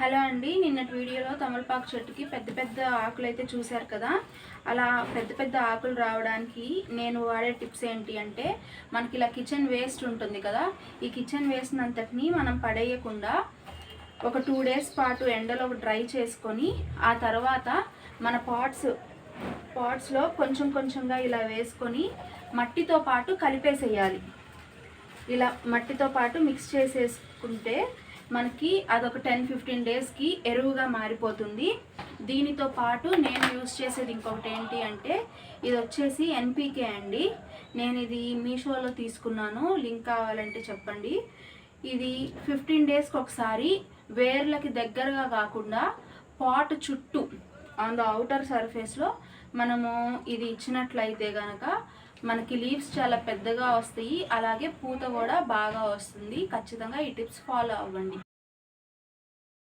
Hello అండి, నిన్నటి వీడియోలో తమలపాకు చెట్టుకి పెద్ద పెద్ద ఆకులు అయితే చూశారు కదా. అలా పెద్ద పెద్ద ఆకులు రావడానికి నేను వాడే టిప్స్ ఏంటి అంటే, మనకి ఇలా కిచెన్ వేస్ట్ ఉంటుంది కదా, ఈ కిచెన్ వేస్ట్ అంతటిని మనం పడేయకుండా ఒక 2 days పాటు ఎండలో డ్రై చేసుకొని ఆ తర్వాత మన పాట్స్లో కొంచెం కొంచెంగా ఇలా వేసుకొని మట్టితో పాటు కలిపేసేయాలి. ఇలా మట్టితో పాటు మిక్స్ చేసేసుకుంటే మనకి అదొక 10-15 డేస్కి ఎరువుగా మారిపోతుంది. దీనితో పాటు నేను యూజ్ చేసేది ఇంకొకటి ఏంటి అంటే, ఇది వచ్చేసి ఎన్పికే అండి. నేను ఇది మీషోలో తీసుకున్నాను, లింక్ కావాలంటే చెప్పండి. ఇది 15 డేస్కి ఒకసారి వేర్లకి దగ్గరగా కాకుండా పాట్ చుట్టూ ఆన్ ద అవుటర్ సర్ఫేస్లో మనము ఇది ఇచ్చినట్లయితే కనుక మనకి లీవ్స్ చాలా పెద్దగా వస్తాయి, అలాగే పూత కూడా బాగా వస్తుంది. ఖచ్చితంగా ఈ టిప్స్ ఫాలో అవ్వండి.